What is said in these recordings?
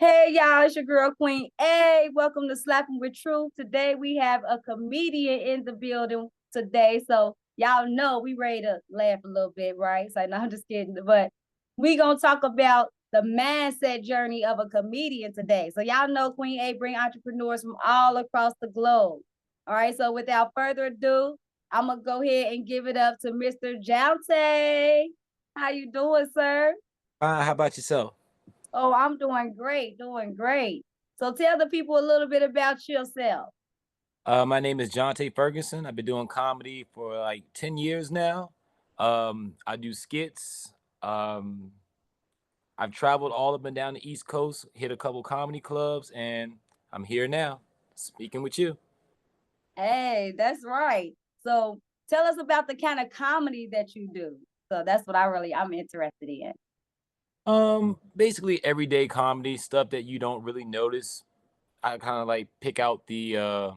Hey y'all, it's your girl Queen A. Welcome to Slapping with Truth. Today we have a comedian in the building today. So y'all know we ready to laugh a little bit, right? So no, I'm just kidding. But we gonna talk about the mindset journey of a comedian today. So y'all know Queen A bring entrepreneurs from all across the globe. All right. So without further ado, I'm gonna go ahead and give it up to Mr. Jounte. How you doing, sir? How about yourself? Oh, I'm doing great, doing great. So tell the people a little bit about yourself. My name is Jounte Ferguson. I've been doing comedy for like 10 years now. I do skits. Um, I've traveled all up and down the East Coast, hit a couple comedy clubs, and I'm here now speaking with you. Hey, that's right. So tell us about the kind of comedy that you do. So that's what I'm interested in. Basically everyday comedy, stuff that you don't really notice. I kind of like pick out the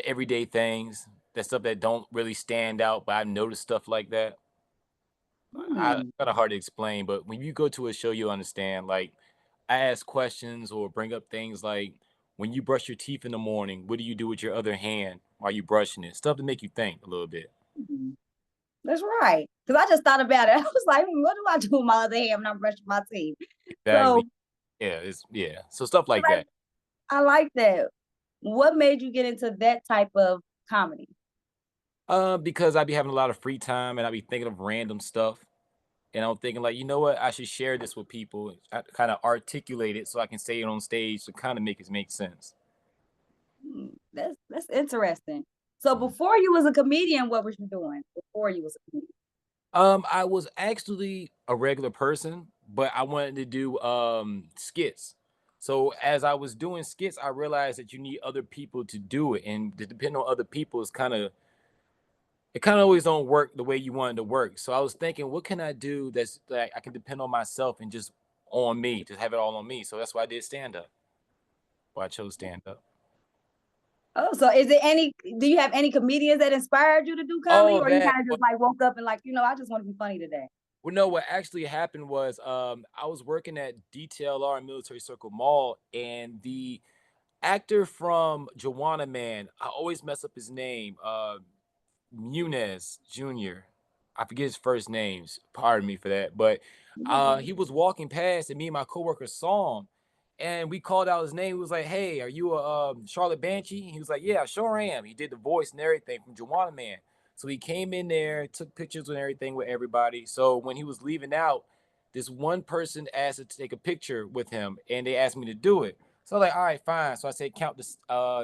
everyday things, that stuff that don't really stand out, but I notice stuff like that. Hmm, Kind of hard to explain, but when you go to a show, you'll understand. Like, I ask questions or bring up things like, when you brush your teeth in the morning, what do you do with your other hand while you brushing it? Stuff to make you think a little bit. that's right. Because I just thought about it. I was like, what do I do with my other hand when I'm brushing my teeth? Exactly. So Yeah. So stuff like like, that. I like that. What made you get into that type of comedy? Because I be having a lot of free time and I be thinking of random stuff, and I'm thinking like, you know what, I should share this with people. I kind of articulate it so I can say it on stage to kind of make it make sense. That's interesting. So before you was a comedian, what was you doing before you was a comedian? I was actually a regular person, but I wanted to do skits. So as I was doing skits, I realized that you need other people to do it, and to depend on other people is kind of always don't work the way you want it to work. So I was thinking, what can I do that's like I can depend on myself and just on me, just have it all on me. So that's why I did stand up. Why I chose stand up. Oh, so is it any? Do you have any comedians that inspired you to do comedy, Oh, or you that. kind of just like woke up and like, I just want to be funny today? Well, no, what actually happened was I was working at DTLR in Military Circle Mall, and the actor from Joanna Man, I always mess up his name, Munez Jr. I forget his first names. Pardon me for that. But he was walking past, and me and my coworker saw him, and we called out his name. He was like, "Hey, are you a Charlotte Banshee?" He was like, "Yeah, sure am." He did the voice and everything from Joanna Man. So he came in there, took pictures and everything with everybody. So when he was leaving out, this one person asked to take a picture with him, and they asked me to do it. So I was like, all right, fine. So I said, count this,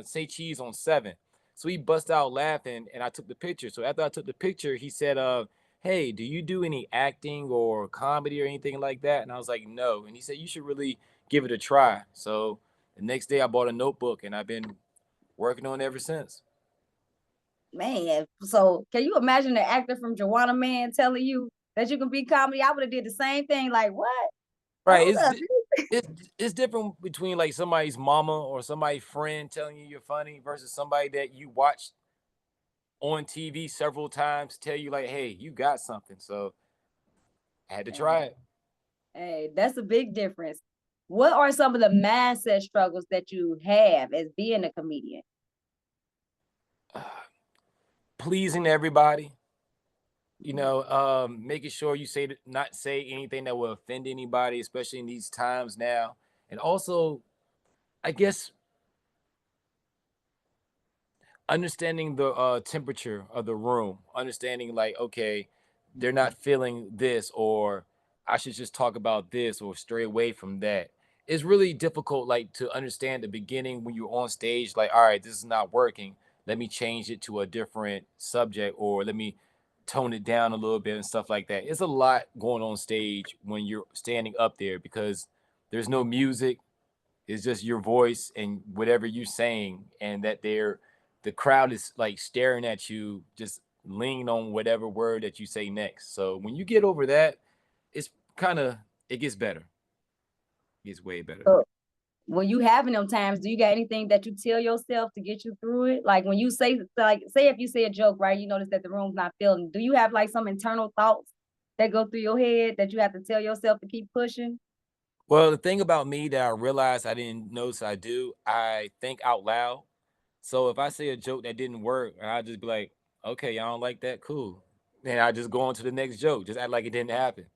say cheese on 7. So he bust out laughing, and I took the picture. So after I took the picture, he said, "Hey, do you do any acting or comedy or anything like that?" And I was like, "No." And he said, "You should really give it a try." So the next day, I bought a notebook, and I've been working on it ever since. Man, so can you imagine the actor from Joanna Man telling you that you can be comedy? I would have did the same thing. Like, what? Right? Hold up. It's different between like somebody's mama or somebody's friend telling you you're funny versus somebody that you watch on TV several times tell you like, "Hey, you got something." So I had to try it. Hey, that's a big difference. What are some of the mindset struggles that you have as being a comedian? Pleasing everybody, making sure you say not say anything that will offend anybody, especially in these times now. And also, I guess understanding the temperature of the room, understanding like, okay, they're not feeling this, or I should just talk about this or stray away from that. It's really difficult, like, to understand the beginning when you're on stage, like, all right, this is not working. Let me change it to a different subject, or let me tone it down a little bit and stuff like that. It's a lot going on stage when you're standing up there because there's no music. It's just your voice and whatever you're saying, and that the crowd is like staring at you, just leaning on whatever word that you say next. So when you get over that, it's kind of it gets better. It gets way better. So when you having them times, do you got anything that you tell yourself to get you through it? Like when you say, like, say if you say a joke, right? You notice that the room's not feeling. Do you have like some internal thoughts that go through your head that you have to tell yourself to keep pushing? Well, the thing about me that I realized I didn't notice I do, I think out loud. So if I say a joke that didn't work, I just be like, okay, y'all don't like that, cool. Then I just go on to the next joke, just act like it didn't happen.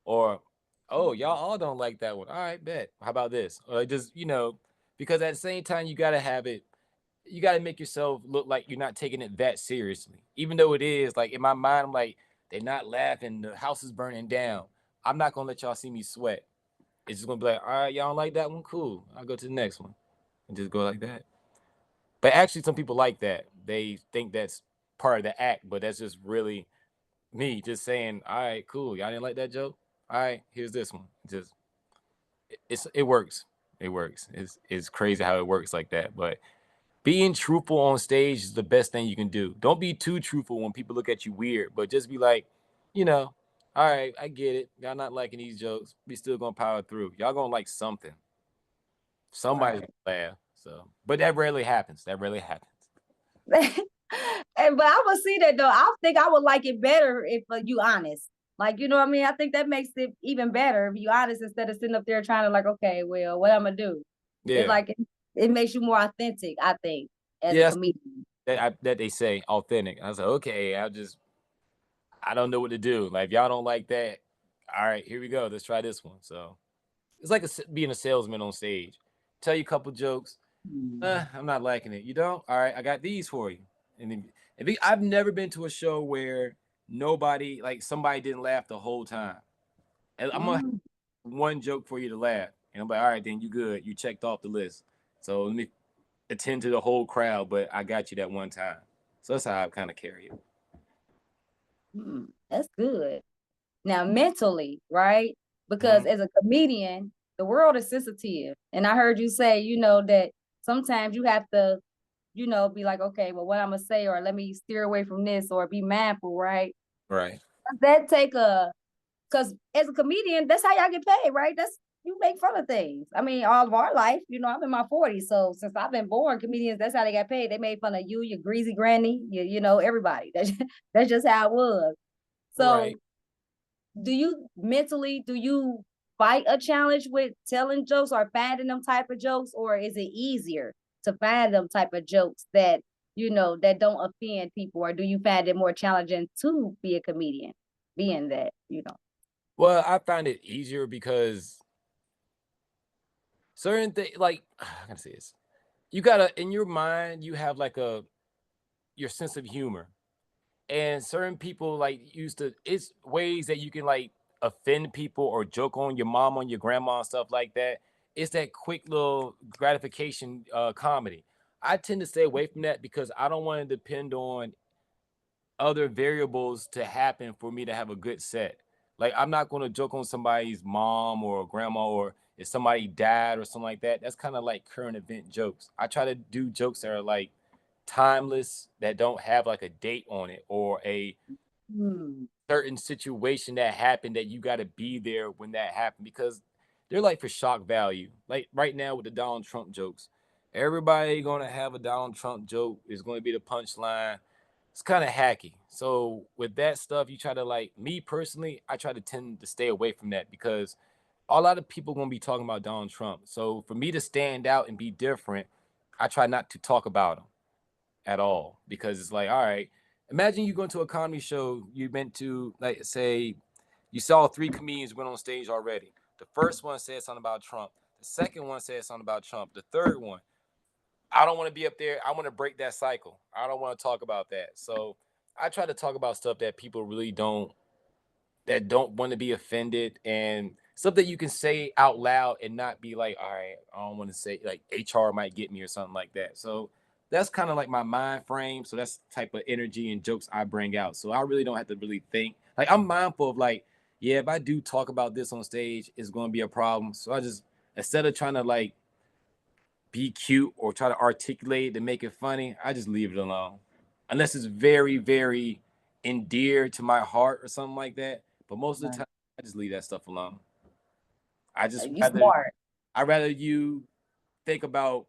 Or, oh, y'all all don't like that one. All right, bet. How about this? Or just, because at the same time, you got to make yourself look like you're not taking it that seriously. Even though it is, like in my mind, I'm like, they're not laughing, the house is burning down. I'm not gonna let y'all see me sweat. It's just gonna be like, all right, y'all don't like that one? Cool. I'll go to the next one. And just go like that. But actually, some people like that. They think that's part of the act, but that's just really me just saying, all right, cool. Y'all didn't like that joke? All right, here's this one. Just it works. It works. It's crazy how it works like that. But being truthful on stage is the best thing you can do. Don't be too truthful when people look at you weird, but just be like, you know, all right, I get it. Y'all not liking these jokes. We still gonna power through. Y'all gonna like something. Somebody's Right. gonna laugh. So, but that rarely happens. That rarely happens. But I would see that though. I think I would like it better if you honest. Like, you know what I mean? I think that makes it even better if you honest instead of sitting up there trying to like, okay, well, what I'm gonna do? It's Yeah, like it makes you more authentic, I think, as a yeah. That's comedian. that they say authentic. I was like, okay, I don't know what to do. Like, if y'all don't like that, all right, here we go. Let's try this one. So it's like being a salesman on stage. Tell you a couple jokes. Mm. I'm not liking it. You don't? All right, I got these for you. And then, I've never been to a show where nobody, like somebody didn't laugh the whole time. And I'm gonna have Mm. one joke for you to laugh. And I'm like, all right, then you good. You checked off the list. So let me attend to the whole crowd, but I got you that one time. So that's how I kind of carry it. That's good. Now, mentally, right? Because Mhm. as a comedian, the world is sensitive. And I heard you say, that sometimes you have to, be like, okay, well, what I'm gonna say, or let me steer away from this, or be mindful, right? Right. Does that take because as a comedian, that's how y'all get paid, right? That's you make fun of things. I mean, all of our life, I'm in my 40s. So since I've been born, comedians, that's how they got paid. They made fun of you, your greasy granny, everybody. That's just how it was. Right. So do you fight a challenge with telling jokes or finding them type of jokes, or is it easier to find them type of jokes that that don't offend people, or do you find it more challenging to be a comedian being that? Well, I find it easier because certain things, like, I gotta say this. You gotta, in your mind, you have like your sense of humor. And certain people like used to, it's ways that you can like offend people or joke on your mom, on your grandma, and stuff like that. It's that quick little gratification comedy. I tend to stay away from that because I don't want to depend on other variables to happen for me to have a good set. Like, I'm not going to joke on somebody's mom or grandma, or if somebody died or something like that. That's kind of like current event jokes. I try to do jokes that are like timeless, that don't have like a date on it or a Hmm. certain situation that happened that you got to be there when that happened, because they're like for shock value. Like right now with the Donald Trump jokes, everybody going to have a Donald Trump joke is going to be the punchline. It's kind of hacky. So with that stuff, you try to, like, me personally, I try to tend to stay away from that because a lot of people going to be talking about Donald Trump. So for me to stand out and be different, I try not to talk about him at all, because it's like, all right, imagine you going to a comedy show, you meant to, like, say you saw three comedians went on stage already. The first one said something about Trump. The second one said something about Trump. The third one, I don't want to be up there. I want to break that cycle. I don't want to talk about that. So I try to talk about stuff that people really don't want to be offended, and stuff that you can say out loud and not be like, all right, I don't want to say, like, HR might get me or something like that. So that's kind of like my mind frame. So that's the type of energy and jokes I bring out. So I really don't have to really think. Like, I'm mindful of, like, yeah, if I do talk about this on stage, it's going to be a problem. So I just, instead of trying to like be cute or try to articulate to make it funny, I just leave it alone. Unless it's very, very endeared to my heart or something like that. But most of the Right. time, I just leave that stuff alone. I just You rather smart. I rather you think about,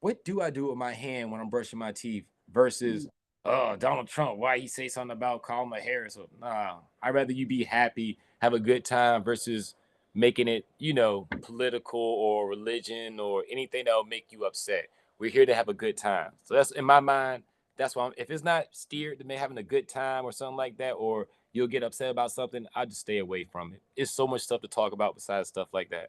what do I do with my hand when I'm brushing my teeth versus, oh, Donald Trump, why he say something about Kamala Harris? Or, nah, I'd rather you be happy, have a good time versus making it, you know, political or religion or anything that will make you upset. We're here to have a good time. So that's in my mind. That's why if it's not steered to me having a good time or something like that, or you'll get upset about something, I just stay away from it. It's so much stuff to talk about besides stuff like that.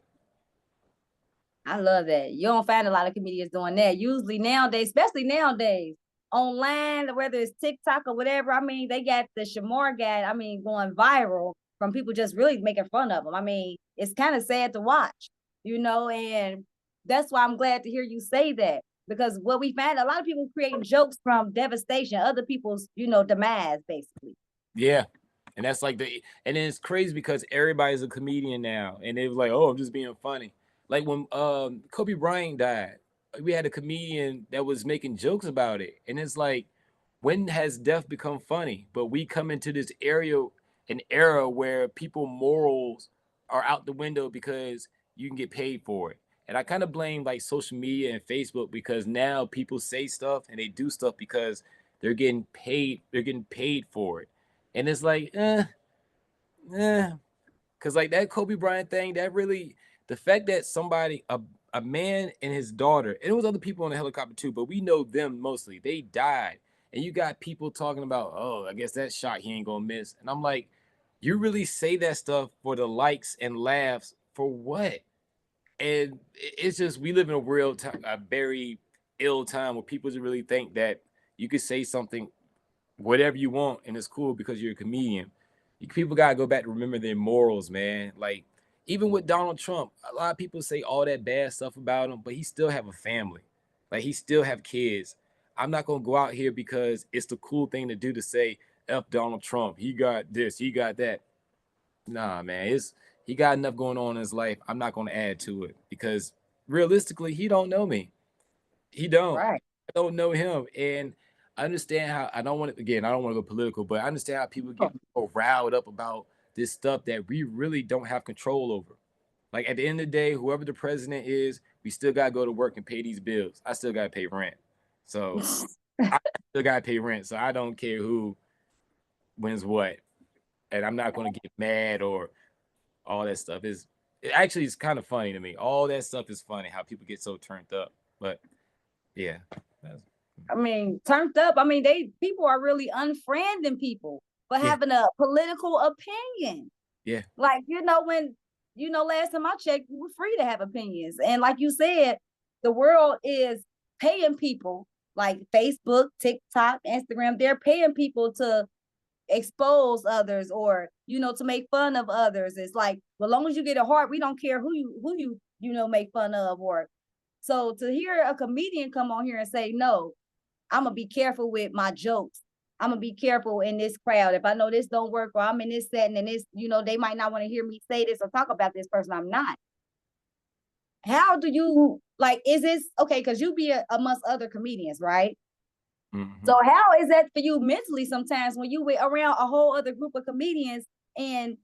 I love that. You don't find a lot of comedians doing that. Usually nowadays, especially nowadays, online, whether it's TikTok or whatever, I mean, they got the Shamar guy, I mean, going viral from people just really making fun of them. I mean, it's kind of sad to watch, and that's why I'm glad to hear you say that. Because what we find, a lot of people creating jokes from devastation, other people's, demise, basically. Yeah. And that's like and then it's crazy because everybody's a comedian now. And they was like, oh, I'm just being funny. Like when Kobe Bryant died, we had a comedian that was making jokes about it. And it's like, when has death become funny? But we come into this an era where people morals are out the window because you can get paid for it. And I kind of blame like social media and Facebook because now people say stuff and they do stuff because they're getting paid for it. And it's like, because like that Kobe Bryant thing, that really, the fact that a man and his daughter, and it was other people on the helicopter too, but we know them mostly, they died. And you got people talking about, oh, I guess that shot he ain't gonna miss. And I'm like, you really say that stuff for the likes and laughs for what? And it's just, we live in a real time, a very ill time where people just really think that you could say something whatever you want and it's cool because you're a comedian. People gotta go back to remember their morals, man. Like even with Donald Trump, a lot of people say all that bad stuff about him, but he still have a family. Like he still have kids. I'm not gonna go out here because it's the cool thing to do to say F Donald Trump. He got this, he got that. Nah, man, he got enough going on in his life. I'm not gonna add to it because realistically, he don't know me. He don't. Right. I don't know him. And I understand how I don't want to again, I don't want to go political, but I understand how people get so riled up about this stuff that we really don't have control over. Like at the end of the day, whoever the president is, we still gotta go to work and pay these bills. I still gotta pay rent. So I still gotta pay rent. So I don't care who wins what. And I'm not gonna get mad or all that stuff. It actually is kind of funny to me. All that stuff is funny, how people get so turned up. But yeah. I mean, turned up. I mean, people are really unfriending people for Yeah. having a political opinion. Yeah. Like, last time I checked, we were free to have opinions. And like you said, the world is paying people like Facebook, TikTok, Instagram, they're paying people to expose others or, to make fun of others. It's like, well, as long as you get a heart, we don't care who you make fun of. Or so to hear a comedian come on here and say, no, I'm gonna be careful with my jokes. I'm gonna be careful in this crowd. If I know this don't work or I'm in this setting and this, they might not want to hear me say this or talk about this person. I'm not. How do you like? Is this okay? Because you be amongst other comedians, right? Mm-hmm. So how is that for you mentally? Sometimes when you were around a whole other group of comedians, and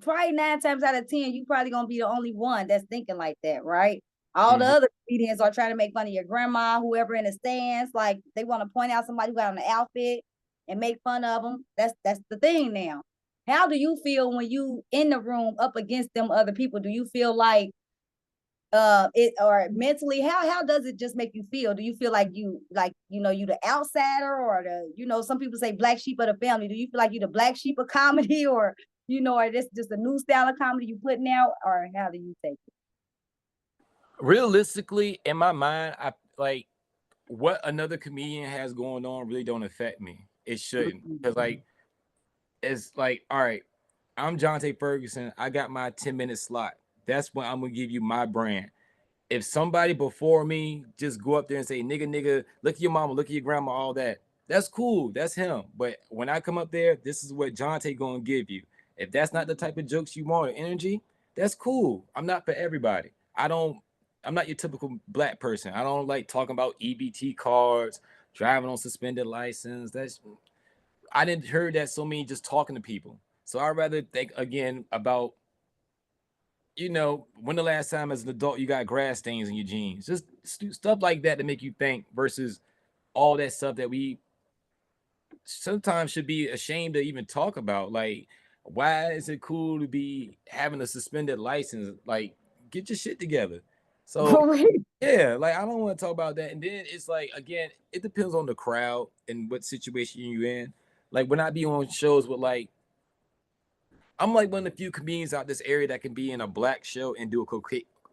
probably 9 times out of 10, you probably gonna be the only one that's thinking like that, right? All the other comedians are trying to make fun of your grandma, whoever in the stands. Like they want to point out somebody who got on the outfit and make fun of them. That's the thing now. How do you feel when you in the room up against them other people? Do you feel like it or mentally? How does it just make you feel? Do you feel like you the outsider or some people say black sheep of the family? Do you feel like you the black sheep of comedy or or this just a new style of comedy you putting out, or how do you take it? Realistically, in my mind, I like what another comedian has going on really don't affect me. It shouldn't. Because like it's like, all right, I'm Jounte Ferguson. I got my 10-minute slot. That's when I'm gonna give you my brand. If somebody before me just go up there and say, nigga, nigga, look at your mama, look at your grandma, all that. That's cool. That's him. But when I come up there, this is what Jounte gonna give you. If that's not the type of jokes you want or energy, that's cool. I'm not for everybody. I'm not your typical black person. I don't like talking about EBT cards, driving on suspended license. I didn't heard that so many just talking to people. So I'd rather think again about, when the last time as an adult you got grass stains in your jeans. Just stuff like that to make you think versus all that stuff that we sometimes should be ashamed to even talk about. Like, Why is it cool to be having a suspended license? Like, get your shit together. So For real. yeah, like I don't want to talk about that. And then it's like again, it depends on the crowd and what situation you're in. Like when I be on shows with like I'm like one of the few comedians out this area that can be in a black show and do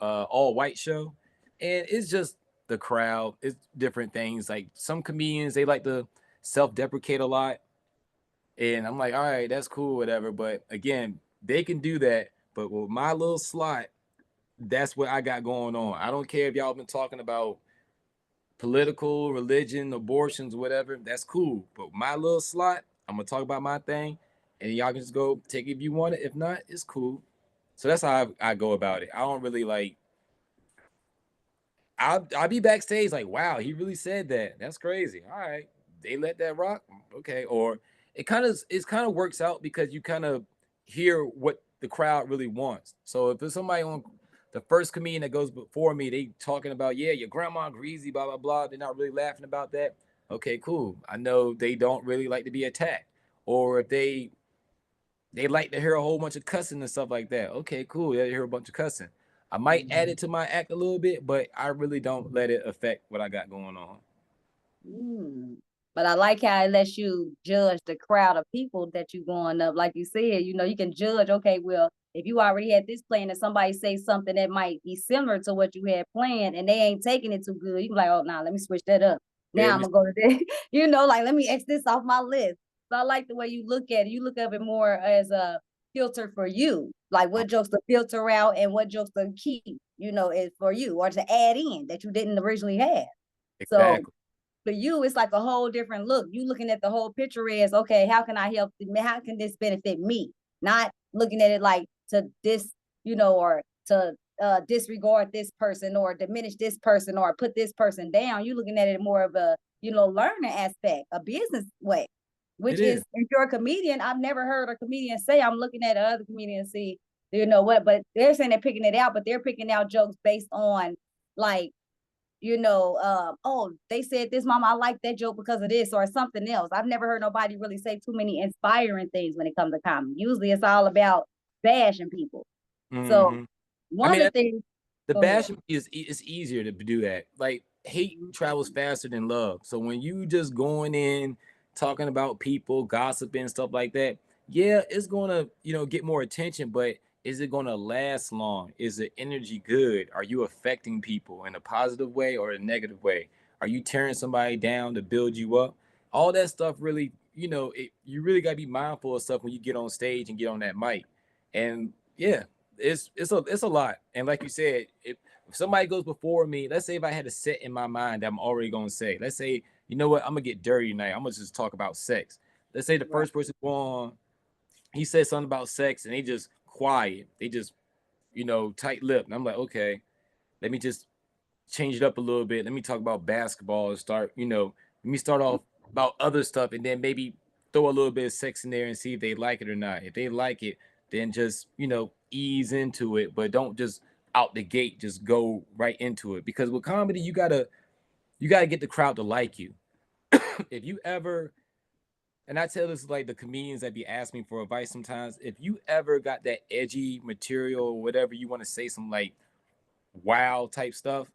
a all white show, and it's just the crowd. It's different things. Like some comedians, they like to self-deprecate a lot, and I'm like, all right, that's cool, whatever. But again, they can do that. But with my little slot, that's what I got going on. I don't care if y'all been talking about political, religion, abortions, whatever. That's cool. But my little slot, I'm gonna talk about my thing, and y'all can just go take it if you want it. If not, it's cool. So that's how I go about it. I don't really like. I'll be backstage like, wow, he really said that. That's crazy. All right, they let that rock. Okay, or it kind of works out because you kind of hear what the crowd really wants. So if there's somebody on the first comedian that goes before me, they talking about yeah, your grandma greasy, blah blah blah. They're not really laughing about that. Okay, cool. I know they don't really like to be attacked, or if they like to hear a whole bunch of cussing and stuff like that. Okay, cool. They hear a bunch of cussing. I might add it to my act a little bit, but I really don't let it affect what I got going on. Mm. But I like how it lets you judge the crowd of people that you going up. Like you said, you can judge, okay, well, if you already had this plan and somebody say something that might be similar to what you had planned and they ain't taking it too good, you be like, oh, nah, let me switch that up. Yeah, Now I'm gonna go to this, like let me X this off my list. So I like the way you look at it. You look at it more as a filter for you, like what jokes to filter out and what jokes to keep, is for you or to add in that you didn't originally have. So exactly. for you, it's like a whole different look. You looking at the whole picture as, okay, how can I help? How can this benefit me? Not looking at it like to or to disregard this person or diminish this person or put this person down. You looking at it more of a, learning aspect, a business way, It which is, is. if you're a comedian, I've never heard a comedian say, I'm looking at another comedian, see, what, but they're saying they're picking it out, but they're picking out jokes based on like, oh, they said this, mama, I like that joke because of this or something else. I've never heard nobody really say too many inspiring things when it comes to comedy. Usually it's all about bashing people. So Hmm. I one mean, of the things, the go ahead. bash is easier to do that. Like hate travels faster than love. So when you just going in talking about people, gossiping stuff like that, yeah, it's gonna get more attention. But is it gonna last long? Is the energy good? Are you affecting people in a positive way or a negative way? Are you tearing somebody down to build you up? All that stuff really, you really gotta be mindful of stuff when you get on stage and get on that mic. And yeah, it's a lot. And like you said, if somebody goes before me, let's say if I had a set in my mind that I'm already gonna say, let's say, you know what, I'm gonna get dirty tonight. I'm gonna just talk about sex. Let's say the Right. first person on, he said something about sex and they just quiet. They just, tight lip. And I'm like, okay, let me just change it up a little bit. Let me talk about basketball and start, let me start off about other stuff and then maybe throw a little bit of sex in there and see if they like it or not. If they like it, then just, ease into it, but don't just out the gate just go right into it. Because with comedy, you gotta get the crowd to like you. If you ever, and I tell this like the comedians that be asking me for advice sometimes, if you ever got that edgy material or whatever you want to say, some like wow type stuff,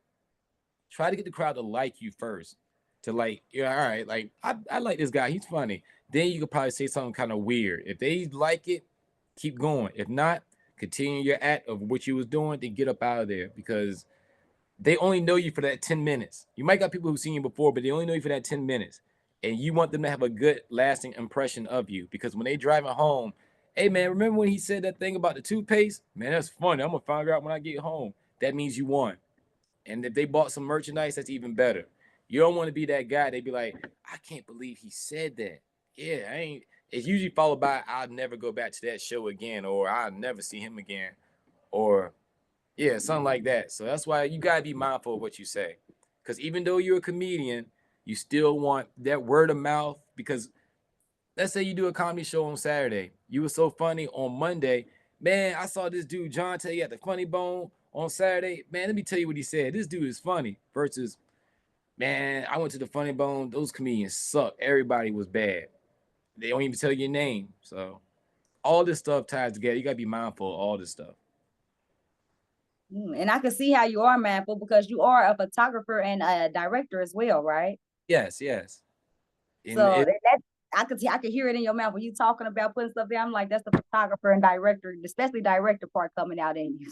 try to get the crowd to like you first. To like, yeah, all right, like I like this guy, he's funny. Then you could probably say something kind of weird. If they like it, keep going. If not, continue your act of what you was doing, then get up out of there because they only know you for that 10 minutes. You might got people who've seen you before, but they only know you for that 10 minutes. And you want them to have a good lasting impression of you because when they driving home, hey man, remember when he said that thing about the toothpaste? Man, that's funny. I'm gonna find out when I get home. That means you won. And if they bought some merchandise, that's even better. You don't want to be that guy. They be like, I can't believe he said that. Yeah, I ain't. It's usually followed by, I'll never go back to that show again, or I'll never see him again, or yeah, something like that. So that's why you gotta be mindful of what you say, because even though you're a comedian, you still want that word of mouth. Because let's say you do a comedy show on Saturday, you were so funny on Monday, man. I saw this dude Jounte at the Funny Bone on Saturday. Man, let me tell you what he said. This dude is funny. Versus, man, I went to the Funny Bone. Those comedians suck. Everybody was bad. They don't even tell your name. So all this stuff ties together. You gotta be mindful of all this stuff. And I can see how you are mindful because you are a photographer and a director as well, right? Yes, yes. And So it that I could hear it in your mouth when you talking about putting stuff there. I'm like, that's the photographer and director, especially director part coming out in you.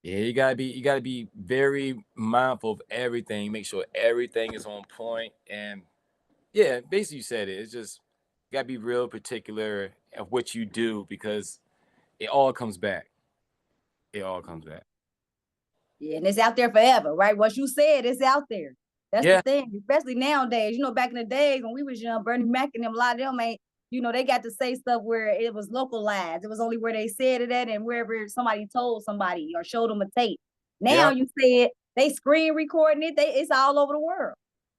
yeah, you gotta be very mindful of everything, make sure everything is on point. And yeah, basically you said it. It's just you gotta be real particular of what you do because it all comes back. It all comes back. Yeah, and it's out there forever, right? What you said, it's out there. That's the Yeah, thing, especially nowadays. You know, back in the days when we was young, Bernie Mac and them, a lot of them ain't, you know, they got to say stuff where it was localized. It was only where they said it at and wherever somebody told somebody or showed them a tape. Now yeah. you say it, they screen recording it, it's all over the world.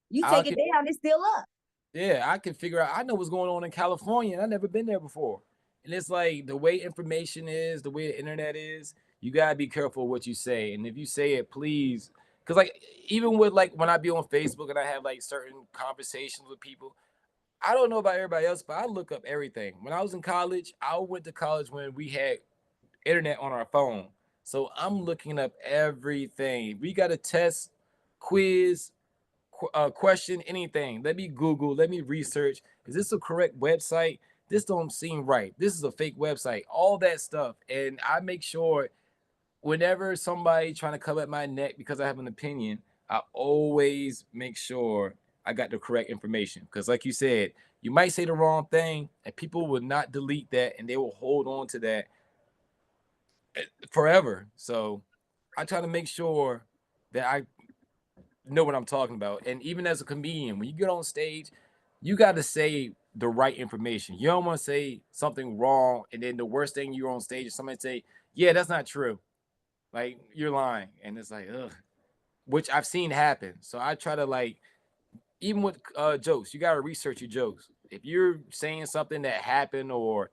You I take it can down, it's still up. yeah, I can figure out I know what's going on in California and I've never been there before. And it's like the way information is, the way the internet is, you gotta be careful what you say. And if you say it, please, because like even with like when I be on Facebook and I have like certain conversations with people, I don't know about everybody else, but I look up everything. When I was in college, I went to college when we had internet on our phone. So I'm looking up everything. We got a test, quiz, question, anything. Let me Google, let me research. Is this a correct website? This don't seem right. This is a fake website. All that stuff. And I make sure whenever somebody trying to come at my neck because I have an opinion, I always make sure I got the correct information. Because like you said, you might say the wrong thing and people will not delete that and they will hold on to that forever. So I try to make sure that I know what I'm talking about. And even as a comedian, when you get on stage, you got to say the right information. You don't want to say something wrong, and then the worst thing you're on stage is somebody say, "Yeah, that's not true." Like you're lying, and it's like, ugh, which I've seen happen. So I try to like, even with jokes, you got to research your jokes. If you're saying something that happened or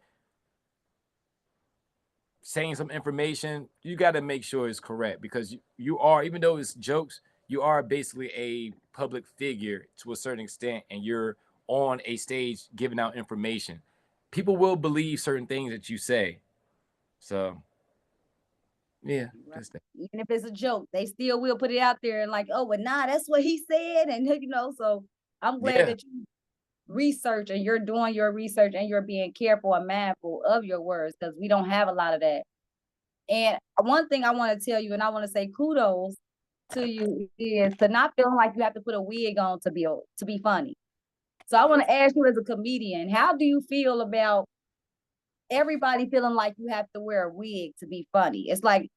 saying some information, you got to make sure it's correct because you are, even though it's jokes, you are basically a public figure to a certain extent, and you're on a stage giving out information. People will believe certain things that you say. So, yeah, Right. just that. Even if it's a joke, they still will put it out there and like, oh, well, nah, that's what he said. And you know, so I'm glad Yeah. that you research and you're doing your research and you're being careful and mindful of your words because we don't have a lot of that. And one thing I want to tell you, and I want to say kudos to you, is to not feeling like you have to put a wig on to be funny. So I want to ask you as a comedian, how do you feel about everybody feeling like you have to wear a wig to be funny? It's like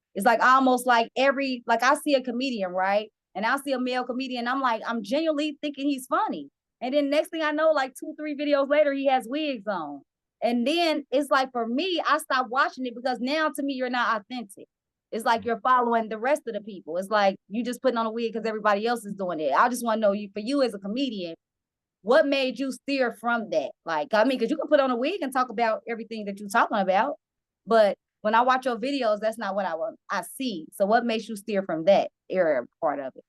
almost like like I see a comedian, right? And I see a male comedian, I'm like, I'm genuinely thinking he's funny. And then next thing I know, like 2, 3 videos later, he has wigs on. And then it's like for me, I stopped watching it because now to me, you're not authentic. It's like you're following the rest of the people. It's like you just putting on a wig because everybody else is doing it. I just want to know you for you as a comedian, what made you steer from that? Like, I mean, because you can put on a wig and talk about everything that you're talking about, but when I watch your videos, that's not what I see. So, what makes you steer from that area part of it?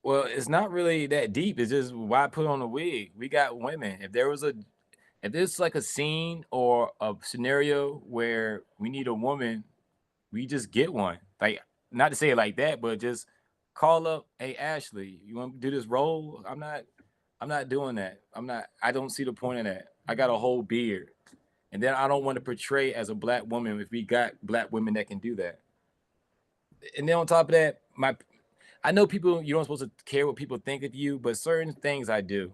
Well, it's not really that deep. It's just why put on a wig? We got women. If there's like a scene or a scenario where we need a woman, we just get one. Like, not to say it like that, but just call up, hey Ashley, you want to do this role? I'm not doing that. I don't see the point in that. I got a whole beard. And then I don't want to portray as a black woman if we got black women that can do that. And then on top of that, my I know people you don't supposed to care what people think of you, but certain things I do.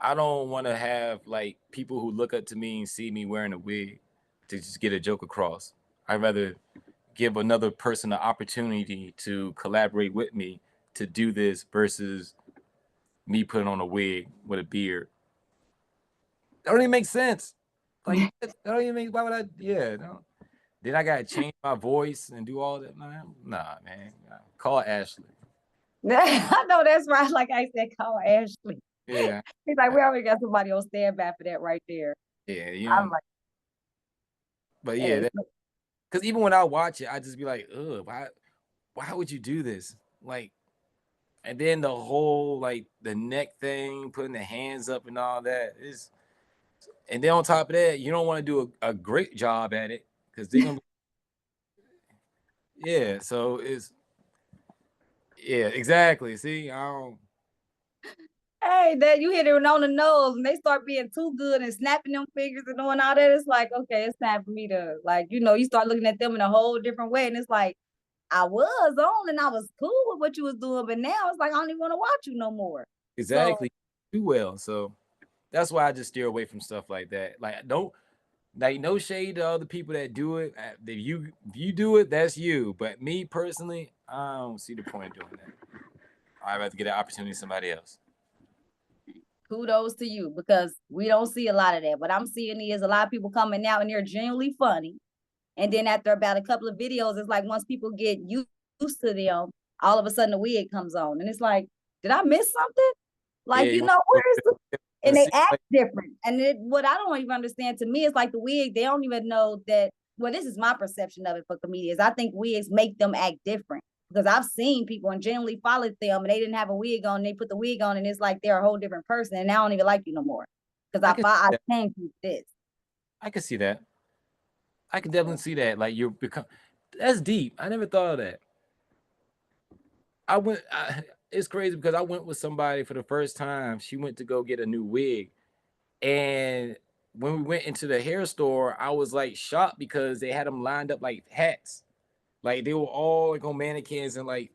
I don't want to have like people who look up to me and see me wearing a wig to just get a joke across. I'd rather give another person an opportunity to collaborate with me to do this versus me putting on a wig with a beard. That don't even make sense. Like that don't even make. Why would I? Yeah. No. Then I gotta change my voice and do all that. Nah, man. Nah. Call Ashley. I know that's right. Like I said, call Ashley. Yeah. He's like, we already got somebody on standby for that right there. Yeah. You I'm know. like, But hey, yeah. Because even when I watch it, I just be like, ugh. Why would you do this? Like, and then the whole like the neck thing, putting the hands up and all that is. And then on top of that, you don't want to do a great job at it because they're gonna be, yeah. So it's yeah, exactly. See, I don't. Hey, that you hit it on the nose and they start being too good and snapping them fingers and doing all that. It's like, okay, it's time for me to like, you start looking at them in a whole different way. And it's like, I was on and I was cool with what you was doing, but now it's like I don't even want to watch you no more. So Exactly too well. So that's why I just steer away from stuff like that. Like don't like no shade to other people that do it. If you do it, that's you. But me personally, I don't see the point of doing that. I'd rather get an opportunity to somebody else. kudos to you because we don't see a lot of that. What I'm seeing is a lot of people coming out and they're genuinely funny. And then after about a couple of videos, it's like once people get used to them, all of a sudden the wig comes on. And it's like, did I miss something? Yeah, Like, you where is the and they see, act like, different. And what I don't even understand to me is like the wig, they don't even know that. Well, this is my perception of it for comedians. I think wigs make them act different because I've seen people and genuinely followed them and they didn't have a wig on. They put the wig on and it's like they're a whole different person. And I don't even like you no more because I can I changed this. I can see that. I can definitely see that. Like you're become that's deep. I never thought of that. It's crazy because I went with somebody for the first time. She went to go get a new wig. And when we went into the hair store, I was like shocked because they had them lined up like hats. Like they were all like on mannequins and like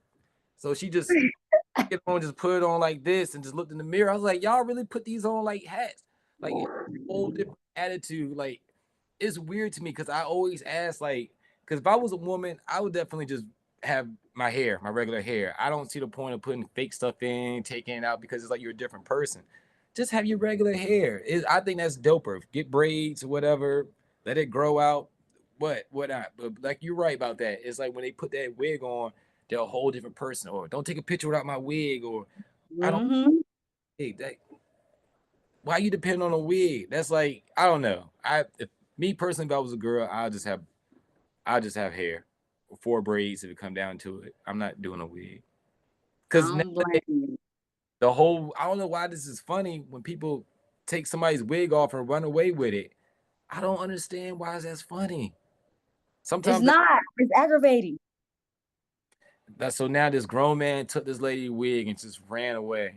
so she just get on, just put it on like this and just looked in the mirror. I was like, y'all really put these on like hats? Like it's a whole different attitude. Like it's weird to me because I always ask, like, because if I was a woman, I would definitely just have my hair, my regular hair. I don't see the point of putting fake stuff in, taking it out because it's like you're a different person. Just have your regular hair. I think that's doper. Get braids or whatever, let it grow out. What not? But like you're right about that. It's like when they put that wig on, they're a whole different person. Or don't take a picture without my wig. Or I don't. Mm-hmm. Hey, why you depend on a wig? That's like I don't know. If me personally, if I was a girl, I'll just have hair, 4 braids if it come down to it. I'm not doing a wig I because don't blame you. the whole I don't know why this is funny when people take somebody's wig off and run away with it. I don't understand why that's funny. It's Sometimes not. It's aggravating. that's so now this grown man took this lady wig and just ran away.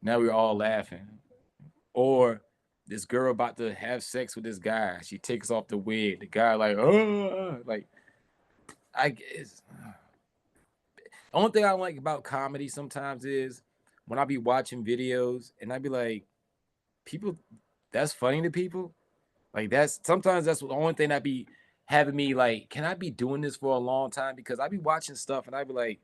Now we're all laughing. Or this girl about to have sex with this guy. She takes off the wig. The guy like, oh, like I guess. The only thing I like about comedy sometimes is when I be watching videos and I be like, people, that's funny to people. Like that's sometimes that's the only thing that be having me like, can I be doing this for a long time? Because I be watching stuff and I be like,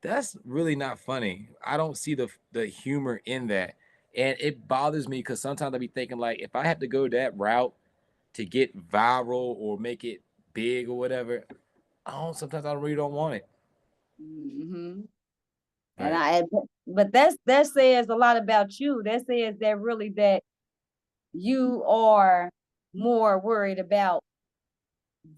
that's really not funny. I don't see the humor in that. And it bothers me because sometimes I be thinking like if I have to go that route to get viral or make it big or whatever, sometimes I really don't want it. Mm-hmm. And Right. but that says a lot about you. That says that really that you are more worried about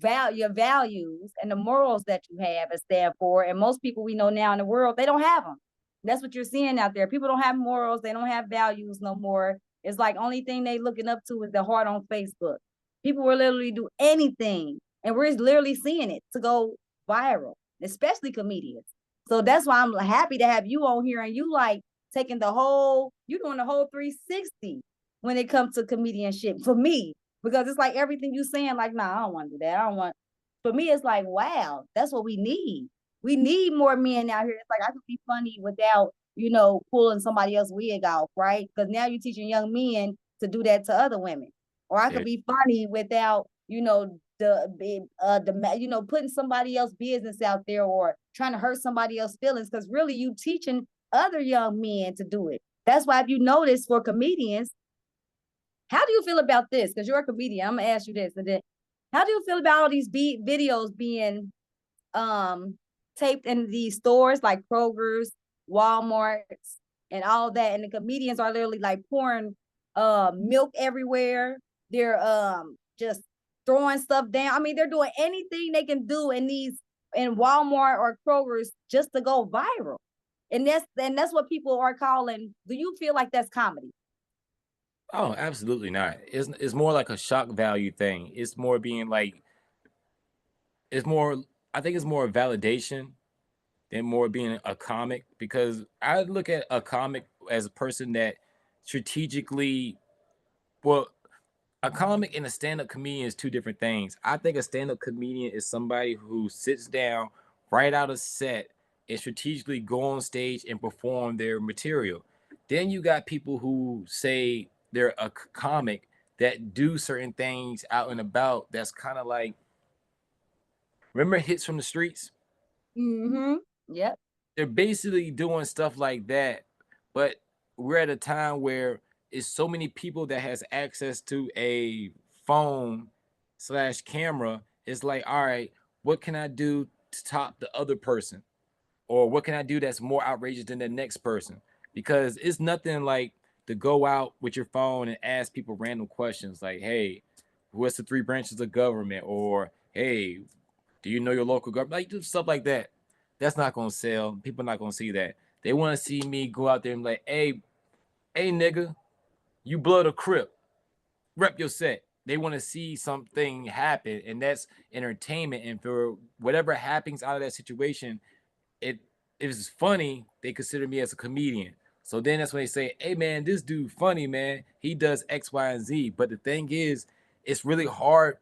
your values and the morals that you have and stand for. And most people we know now in the world, they don't have them. That's what you're seeing out there. People don't have morals. They don't have values no more. It's like only thing they looking up to is the heart on Facebook. People will literally do anything, and we're literally seeing it to go viral, especially comedians. So that's why I'm happy to have you on here and you like taking you doing the whole 360 when it comes to comedianship for me because it's like everything you saying, like, nah, I don't want to do that. I don't want. For me, it's like, wow, that's what we need. We need more men out here. It's like I could be funny without, pulling somebody else's wig off, right? Because now you're teaching young men to do that to other women. Or I Yeah. could be funny without, putting somebody else's business out there or trying to hurt somebody else's feelings. Because really, you teaching other young men to do it. That's why if you notice for comedians, how do you feel about this? Because you're a comedian. I'm gonna ask you this, and then how do you feel about all these videos being taped in these stores like Kroger's, Walmart's, and all that? And the comedians are literally like pouring milk everywhere. They're just throwing stuff down. I mean, they're doing anything they can do in Walmart or Kroger's just to go viral. And that's what people are calling. Do you feel like that's comedy? Oh, absolutely not. It's more like a shock value thing. It's more being like it's more I think it's more validation than more being a comic because I look at a comic as a person that strategically well a comic and a stand-up comedian is two different things. I think a stand-up comedian is somebody who sits down, write out a set, and strategically go on stage and perform their material. Then you got people who say they're a comic that do certain things out and about. That's kind of like remember hits from the streets. Mm-hmm. Yep. They're basically doing stuff like that, but we're at a time where it's so many people that has access to a phone slash camera. It's like, all right, what can I do to top the other person? Or what can I do that's more outrageous than the next person? Because it's nothing like to go out with your phone and ask people random questions like, hey, what's the three branches of government? Or hey, do you know your local government? Like do stuff like that. That's not gonna sell. People not gonna see that. They want to see me go out there and be like, hey nigga, you blood a crip. Rep your set. They want to see something happen, and that's entertainment. And for whatever happens out of that situation, it is funny. They consider me as a comedian. So then that's when they say, hey man, this dude funny, man. He does X, Y, and Z. But the thing is, it's really hard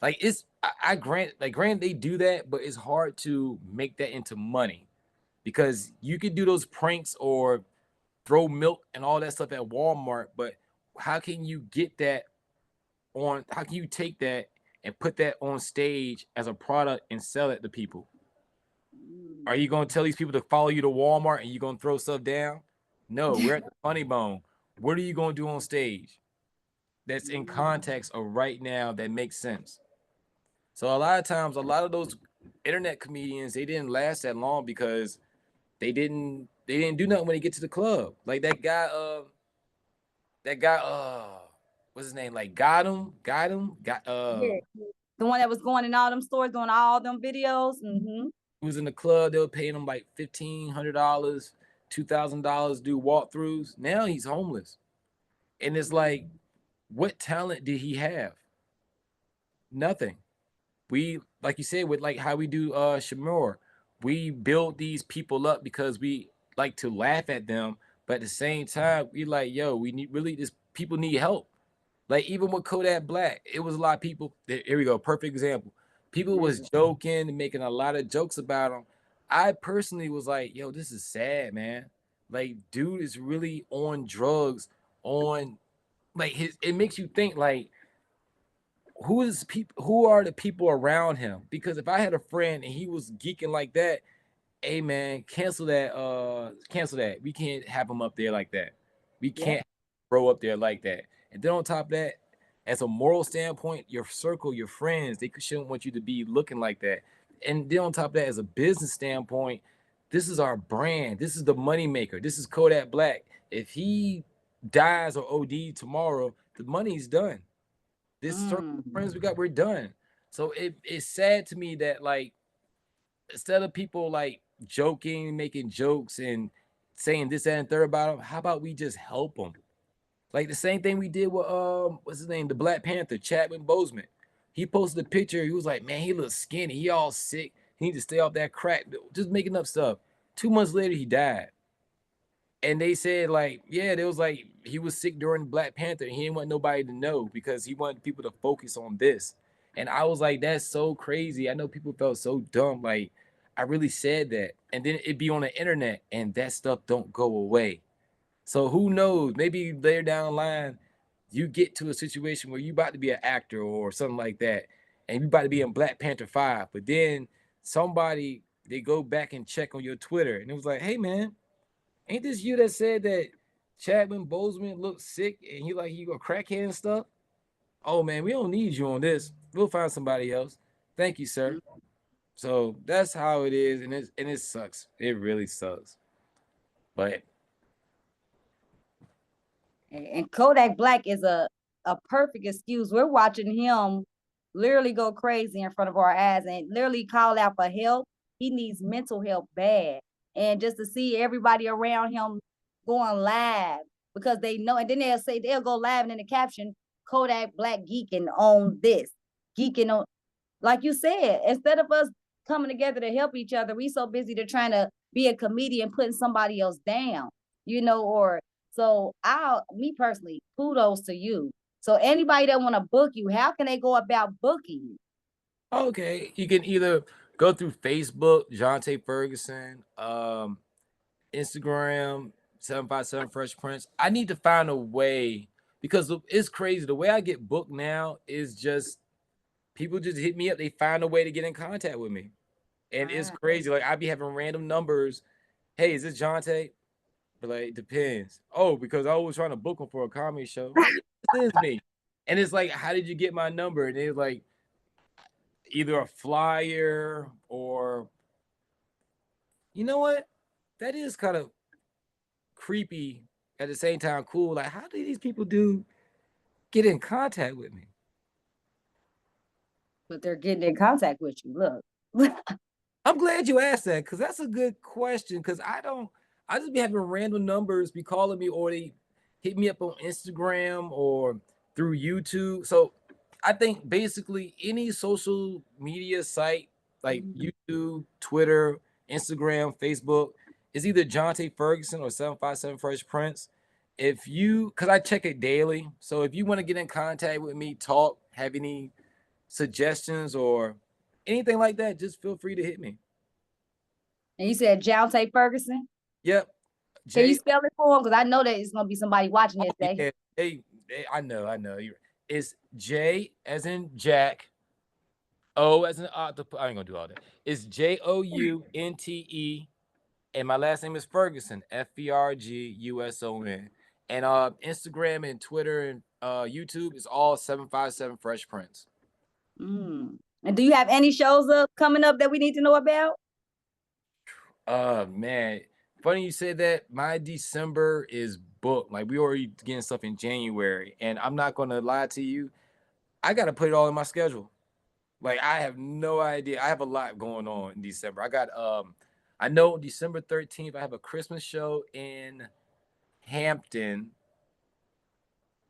like it's I grant like grant they do that, but it's hard to make that into money because you could do those pranks or throw milk and all that stuff at Walmart, but how can you get that on how can you take that and put that on stage as a product and sell it to people? Are you gonna tell these people to follow you to Walmart and you gonna throw stuff down? No, we're at the funny bone. What are you gonna do on stage that's in context of right now that makes sense? So a lot of times, a lot of those internet comedians, they didn't last that long because they didn't do nothing when they get to the club. Like that guy what's his name? Like Yeah. The one that was going in all them stores doing all them videos. Mm-hmm. who was in the club, they were paying him like $1,500, $2,000 do walkthroughs. Now he's homeless. And it's like, what talent did he have? Nothing. We like you said with like how we do Shamor, we build these people up because we like to laugh at them, but at the same time we like yo we need really this people need help. Like even with Kodak Black, it was a lot of people. Here we go, perfect example. People was joking and making a lot of jokes about him. I personally was like, yo, this is sad, man. Like dude is really on drugs, on like his. It makes you think like who are the people around him? Because if I had a friend and he was geeking like that, hey man, cancel that. We can't have him up there like that. We Yep. can't throw up there like that. And then on top of that, as a moral standpoint, your circle, your friends, they shouldn't want you to be looking like that. And then on top of that, as a business standpoint, this is our brand. This is the money maker. This is Kodak Black. If he dies or OD tomorrow, the money's done. This circle of friends we got, we're done. So it's sad to me that like instead of people like joking, making jokes and saying this, that, and third about him, how about we just help them? Like the same thing we did with what's his name, the Black Panther, Chadwick Boseman. He posted a picture. He was like, man, he looks skinny. He all sick. He needs to stay off that crack. Just making up stuff. 2 months later, he died. And they said like, yeah, there was like he was sick during Black Panther. And he didn't want nobody to know because he wanted people to focus on this. And I was like, that's so crazy. I know people felt so dumb. Like I really said that, and then it'd be on the internet, and that stuff don't go away. So who knows? Maybe later down the line, you get to a situation where you about to be an actor or something like that, and you about to be in Black Panther 5. But then somebody they go back and check on your Twitter, and it was like, hey man, ain't this you that said that Chadwick Boseman looked sick and he a crackhead and stuff? Oh man, we don't need you on this. We'll find somebody else. Thank you, sir. So that's how it is, and it sucks. It really sucks. But And Kodak Black is a perfect excuse. We're watching him literally go crazy in front of our eyes and literally call out for help. He needs mental help bad. And just to see everybody around him going live because they know, and then they'll go live and in the caption, Kodak Black geeking on this, geeking on, like you said, instead of us coming together to help each other, we so busy to trying to be a comedian putting somebody else down, or so me personally, kudos to you. So anybody that want to book you, how can they go about booking you? Okay, you can either go through Facebook, Jounte Ferguson, Instagram, 757 Fresh Prince. I need to find a way because it's crazy. The way I get booked now is just people just hit me up. They find a way to get in contact with me. And it's crazy. Like I be having random numbers. Hey, is this Jounte? But like, depends. Oh, because I was trying to book him for a comedy show. This is me. And it's like, how did you get my number? And it's like either a flyer or you know what? That is kind of creepy at the same time cool. Like, how do these people get in contact with me? But they're getting in contact with you. Look. I'm glad you asked that because that's a good question. Because I just be having random numbers be calling me or they hit me up on Instagram or through YouTube. So I think basically any social media site like YouTube, Twitter, Instagram, Facebook is either Jounte Ferguson or 757 Fresh Prince. Because I check it daily. So if you want to get in contact with me, talk, have any suggestions or anything like that, just feel free to hit me. And you said Jounte Ferguson? Yep. Can you spell it for him? Because I know that it's gonna be somebody watching this day. Yeah, I know. It's J as in Jack, O as in octopus. I ain't gonna do all that. It's Jounte, and my last name is Ferguson, Ferguson. And Instagram and Twitter and YouTube is all 757 Fresh Prince. And do you have any shows coming up that we need to know about? Man, funny you say that. My December is booked. Like we already getting stuff in January, and I'm not gonna lie to you. I gotta put it all in my schedule. Like I have no idea. I have a lot going on in December. I know December 13th I have a Christmas show in Hampton.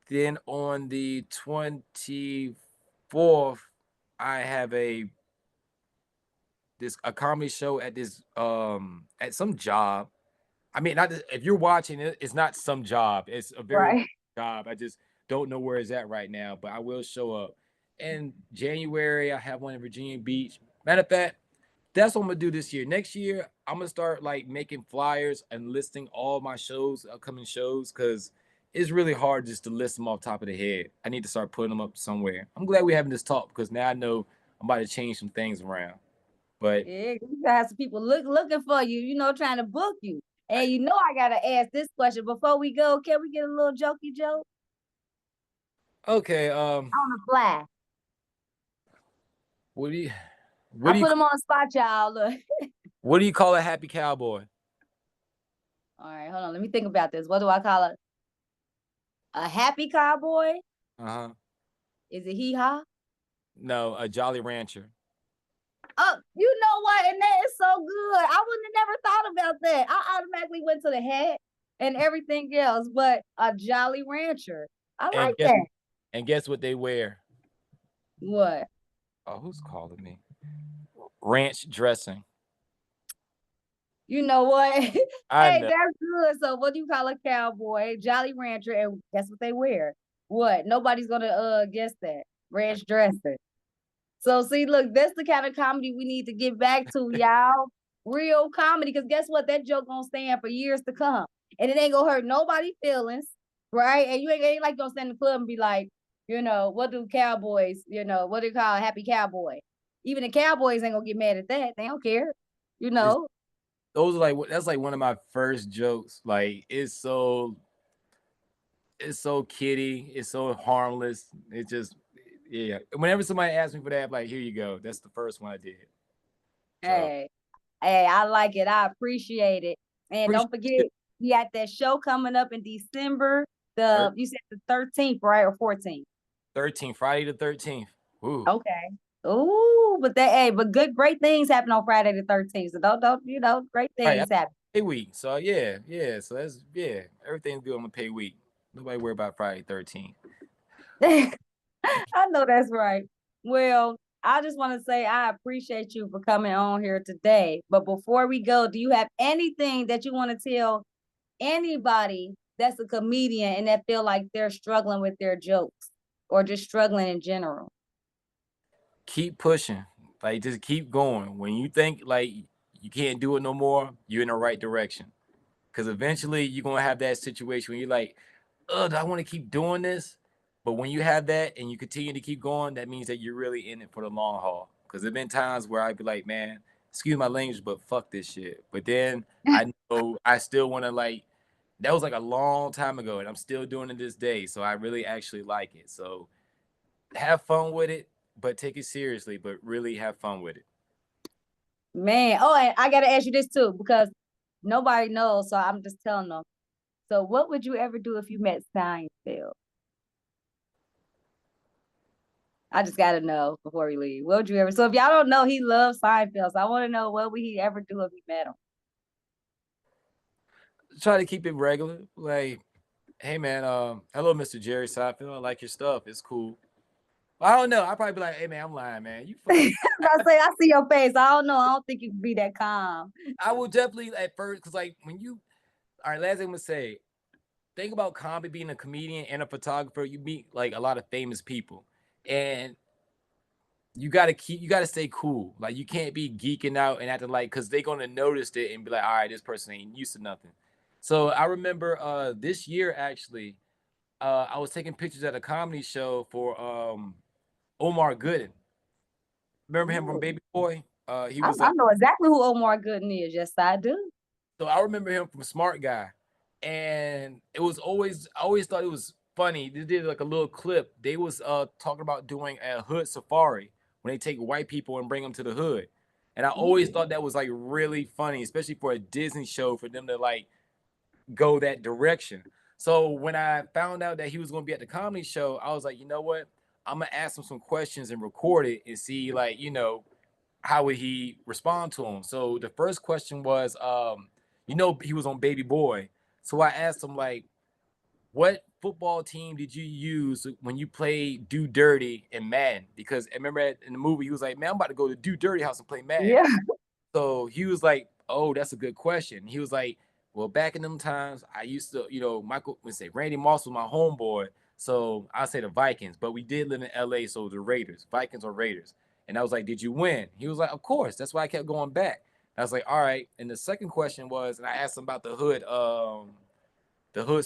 Then on the 24th, I have a comedy show at at some job. I mean, if you're watching it, it's not some job. It's a very job. I just don't know where it's at right now, but I will show up. In January, I have one in Virginia Beach. Matter of fact, that's what I'm gonna do this year. Next year, I'm gonna start like making flyers and listing all my shows, upcoming shows, because it's really hard just to list them off the top of the head. I need to start putting them up somewhere. I'm glad we're having this talk because now I know I'm about to change some things around. But yeah, you gotta have some people looking for you, trying to book you. And I gotta ask this question before we go. Can we get a little jokey joke? Okay. On the fly. What do you? I put him on the spot, y'all. Look. What do you call a happy cowboy? All right, hold on. Let me think about this. What do I call it? A happy cowboy? Uh-huh. Is it hee-haw? No, a Jolly Rancher. Oh, you know what? And that is so good. I wouldn't have never thought about that. I automatically went to the hat and everything else, but a Jolly Rancher. I like that. And guess what they wear? What? Oh, who's calling me? Ranch dressing. You know what? Hey, that's good. So what do you call a cowboy? Jolly Rancher, and guess what they wear? What? Nobody's gonna guess that. Ranch dressing. So see, look, that's the kind of comedy we need to get back to, y'all. Real comedy, because guess what? That joke gonna stand for years to come. And it ain't gonna hurt nobody's feelings, right? And you ain't like gonna stand in the club and be like, what do cowboys, what do you call a happy cowboy? Even the cowboys ain't gonna get mad at that. They don't care, Those are that's like one of my first jokes. Like it's so kiddie, it's so harmless. It just whenever somebody asks me for that, I'm like, here you go. That's the first one I did. So. Hey, I like it. I appreciate it. And don't forget, we got that show coming up in December. You said the 13th, right? Or 14th? 13th, Friday the 13th. Ooh. Okay. Ooh, but great things happen on Friday the 13th. So don't great things happen. pay week. So yeah. So that's everything's good on the pay week. Nobody worry about Friday 13th. I know that's right. Well, I just want to say I appreciate you for coming on here today. But before we go, do you have anything that you want to tell anybody that's a comedian and that feel like they're struggling with their jokes or just struggling in general? Keep pushing. Like just keep going. When you think like you can't do it no more, you're in the right direction. Cause eventually you're gonna have that situation where you're like, oh, do I want to keep doing this? But when you have that and you continue to keep going, that means that you're really in it for the long haul. Cause there've been times where I'd be like, man, excuse my language, but fuck this shit. But then I know I still want to like that was like a long time ago, and I'm still doing it this day. So I really actually like it. So have fun with it, but take it seriously, but really have fun with it. Man, oh, and I gotta ask you this too, because nobody knows, so I'm just telling them. So what would you ever do if you met Seinfeld? I just gotta know before we leave. What would you ever? So if y'all don't know, he loves Seinfeld. So I want to know what would he ever do if he met him? Try to keep it regular. Like, hey man, hello, Mr. Jerry Seinfeld. I like your stuff. It's cool. I don't know. I'd probably be like, hey man, I'm lying, man. You funny. I say I see your face. I don't know. I don't think you can be that calm. I will definitely at first, cause like when you all right, last thing I'm gonna say, think about comedy being a comedian and a photographer, you meet like a lot of famous people. And you gotta stay cool. Like you can't be geeking out and acting like because they're gonna notice it and be like, all right, this person ain't used to nothing. So I remember this year actually, I was taking pictures at a comedy show for Omar Gooden. Remember him from Ooh, Baby Boy? He I, was I know exactly who Omar Gooden is. Yes, I do. so I remember him from Smart Guy, and it was always I always thought it was funny. They did like a little clip. They was talking about doing a hood safari when they take white people and bring them to the hood, and I always Ooh, thought that was like really funny, especially for a Disney show for them to like go that direction. So when I found out that he was going to be at the comedy show, I was like, you know what? I'm gonna ask him some questions and record it and see like how would he respond to him? So the first question was, he was on Baby Boy. So I asked him like, what football team did you use when you played Do Dirty in Madden? Because I remember in the movie he was like, man, I'm about to go to Do Dirty house and play Madden. yeah. So he was like, oh, that's a good question. He was like, well, back in them times, I used to, Michael would say Randy Moss was my homeboy. So I say the Vikings, but we did live in LA, so the Raiders, Vikings or Raiders. And I was like, did you win? He was like, of course. That's why I kept going back. I was like, all right. And the second question was, and I asked him about the hood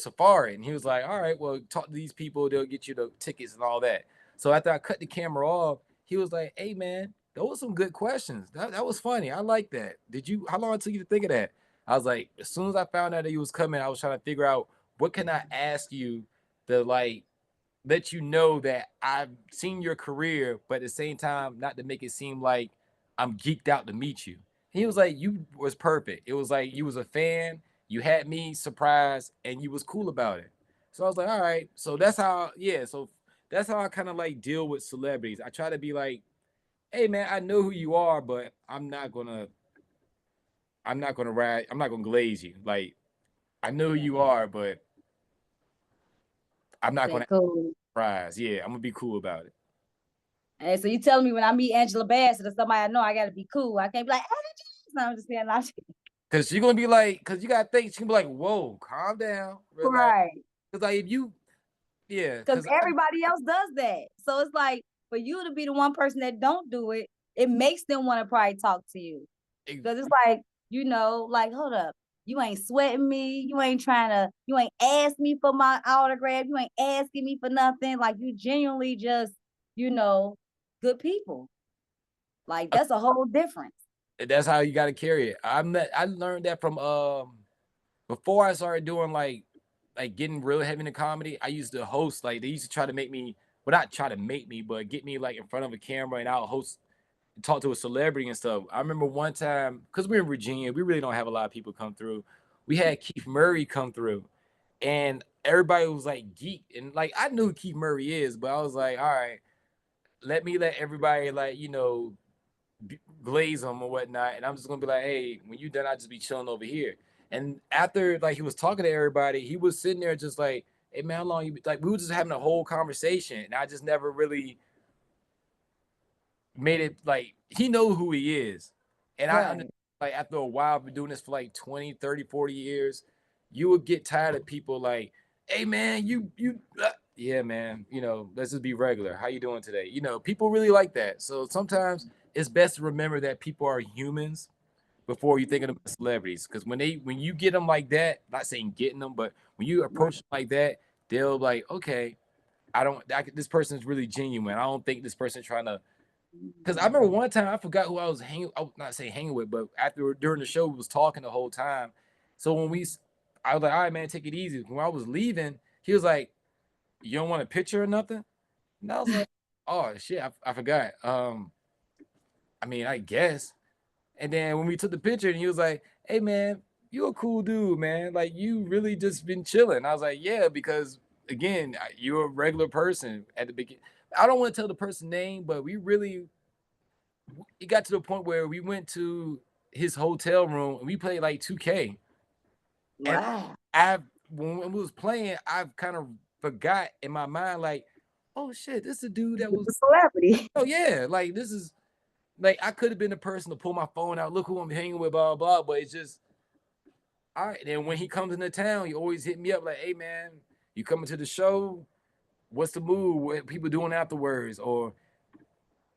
safari. And he was like, all right, well, talk to these people, they'll get you the tickets and all that. So after I cut the camera off, he was like, hey man, those were some good questions. That was funny. I like that. How long it took you to think of that? I was like, as soon as I found out that he was coming, I was trying to figure out what can I ask you to like let you know that I've seen your career, but at the same time, not to make it seem like I'm geeked out to meet you. He was like, you was perfect. It was like you was a fan, you had me surprised, and you was cool about it. So I was like, all right. So that's how I kind of like deal with celebrities. I try to be like, hey man, I know who you are, but I'm not gonna glaze you. Like I know who Yeah. you are, but I'm not Say gonna cool. surprise. Yeah, I'm gonna be cool about it. And so you telling me when I meet Angela Bassett or somebody I know, I gotta be cool. I can't be like, no, I'm just saying, Cause she's gonna be like, cause you gotta think, she's gonna be like, whoa, calm down, relax. right. Cause like if you, yeah, Because cause everybody else does that. So it's like for you to be the one person that don't do it, it makes them want to probably talk to you. I, Because it's like, like, hold up. You ain't sweating me. You ain't ask me for my autograph. You ain't asking me for nothing. Like you genuinely just, you know, good people. Like that's a whole difference. that's how you gotta carry it. I learned that from before I started doing like getting real heavy into comedy. I used to host like they used to try to make me, well not try to make me, but get me like in front of a camera and I'll host talk to a celebrity and stuff. I remember one time because we're in Virginia, we really don't have a lot of people come through. We had Keith Murray come through, and everybody was like geeked and like I knew who Keith Murray is, but I was like, all right, let everybody like glaze them or whatnot, and I'm just gonna be like, hey, when you done, I just be chilling over here. And after like he was talking to everybody, he was sitting there just like, hey man, how long you like we were just having a whole conversation. And I just never really made it like he know who he is. And I understand Right. like after a while, I've been doing this for like 20, 30, 40 years, you would get tired of people like, hey man, yeah, man, let's just be regular. How you doing today? People really like that. So sometimes it's best to remember that people are humans before you think of them as celebrities. Because when you get them like that, not saying getting them, but when you Right. approach them like that, they'll like, okay, this person is really genuine. I don't think this person trying to. Because I remember one time I forgot who I was hanging. I was not saying hanging with, but after during the show we was talking the whole time. So I was like, all right, man, take it easy. When I was leaving, he was like, you don't want a picture or nothing? And I was like, oh shit, I forgot. I mean, I guess. And then when we took the picture, and he was like, "Hey, man, you a cool dude, man. Like you really just been chilling." I was like, "Yeah," because again, you're a regular person at the beginning. I don't want to tell the person's name, but it got to the point where we went to his hotel room and we played like 2K. And Wow. when we was playing, I've kind of forgot in my mind, like, oh shit, this is a dude that was, The celebrity. oh yeah, like this is like I could have been the person to pull my phone out, look who I'm hanging with, blah blah, but it's just all right. Then when he comes into town, he always hit me up like, "Hey man, you coming to the show? What's the move? What people doing afterwards? Or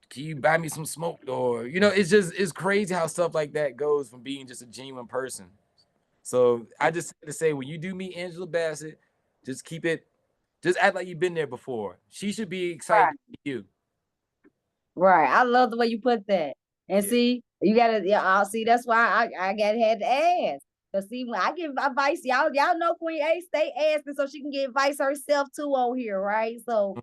can you buy me some smoke?" Or it's crazy how stuff like that goes from being just a genuine person. So I just had to say, when you do meet Angela Bassett, just just act like you've been there before. She should be excited to Right. meet you. Right. I love the way you put that. And Yeah. see, you gotta, yeah, I'll see. That's why I got had to ask. Cause see, when I give advice, y'all know Queen A stay asking so she can get advice herself too on here, right? So,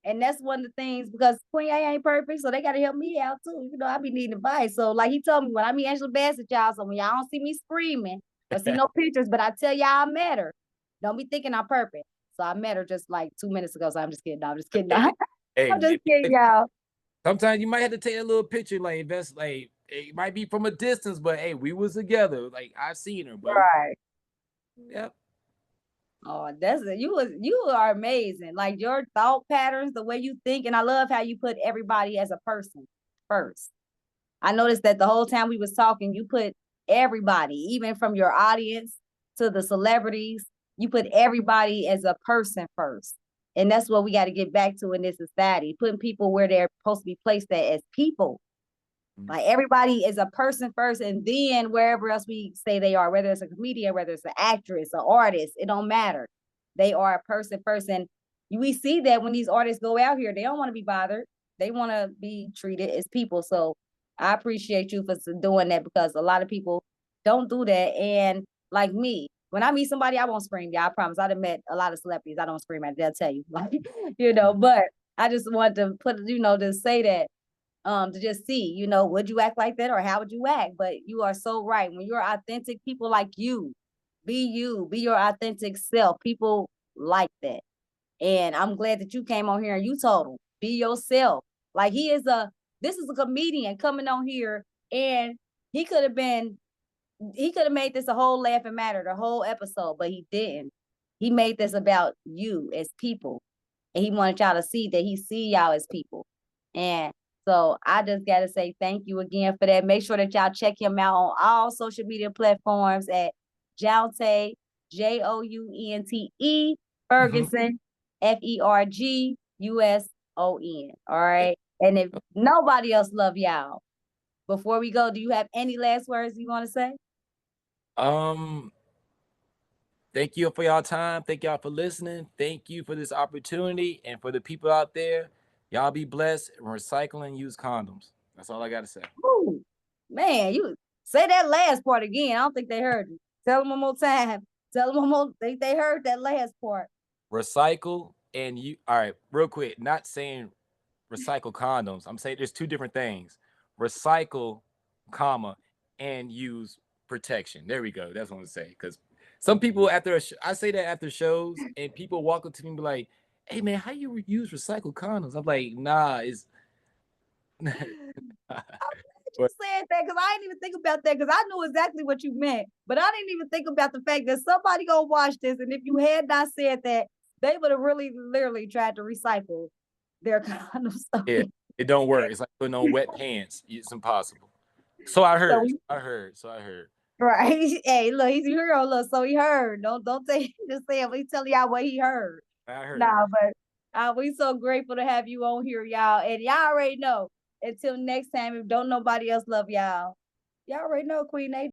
and that's one of the things because Queen A ain't perfect, so they gotta help me out too. I be needing advice. So, like he told me when I meet Angela Bassett, y'all, so when y'all don't see me screaming or see no pictures, but I tell y'all I met her. Don't be thinking I'm perfect. So I met her just like 2 minutes ago. So I'm just kidding. No, I'm just kidding. Hey, I'm just kidding, hey, y'all. sometimes you might have to take a little picture, like invest, like it might be from a distance, but hey, we was together. Like I've seen her, but Right. yep. Oh, you are amazing. Like your thought patterns, the way you think, and I love how you put everybody as a person first. I noticed that the whole time we was talking, you put everybody, even from your audience to the celebrities, you put everybody as a person first. And that's what we got to get back to in this society, putting people where they're supposed to be placed at as people. Mhm. Like everybody is a person first, and then wherever else we say they are, whether it's a comedian, whether it's an actress, an artist, it don't matter. They are a person first. And we see that when these artists go out here, they don't want to be bothered. They want to be treated as people. So I appreciate you for doing that because a lot of people don't do that. And like me, when I meet somebody, I won't scream. Yeah, I promise. I've met a lot of celebrities. I don't scream at. They'll tell you, like, But I just want to put, to say that to just see, would you act like that or how would you act? But you are so right. When you're authentic, people like you, be your authentic self. People like that. And I'm glad that you came on here and you told them, be yourself. Like this is a comedian coming on here and he could have been, he could have made this a whole laughing matter, the whole episode, but he didn't. He made this about you as people. And he wanted y'all to see that he see y'all as people. And so I just gotta say thank you again for that. Make sure that y'all check him out on all social media platforms at Jounte, Jounte Mhm. Ferguson, Ferguson. All right. And if nobody else love y'all, before we go, do you have any last words you want to say? Um, Thank you for y'all time. Thank y'all for listening. Thank you for this opportunity. And for the people out there, y'all be blessed and recycle and use condoms. That's all I gotta say. Ooh, man, you say that last part again. I don't think they heard you. Tell them one more time. Tell them one more. Think they heard that last part. Recycle and you all right, real quick, not saying recycle condoms. I'm saying there's two different things. Recycle, comma, and use protection. There we go. That's what I'm gonna say. Because some people I say that after shows, and people walk up to me and be like, "Hey man, how you use recycled condoms?" I'm like, "Nah, it's." you But said that because I didn't even think about that because I knew exactly what you meant, but I didn't even think about the fact that somebody gonna watch this, and if you had not said that, they would have really literally tried to recycle their condom. yeah, it don't work. It's like putting on wet pants. It's impossible. So I So heard. we So I heard. right. Hey, look, he's a hero. Look, so he heard. Don't say just say it. He's telling y'all what he heard. I heard. Nah, but we so grateful to have you on here, y'all. And y'all already know. Until next time, if don't nobody else love y'all, y'all already know Queen A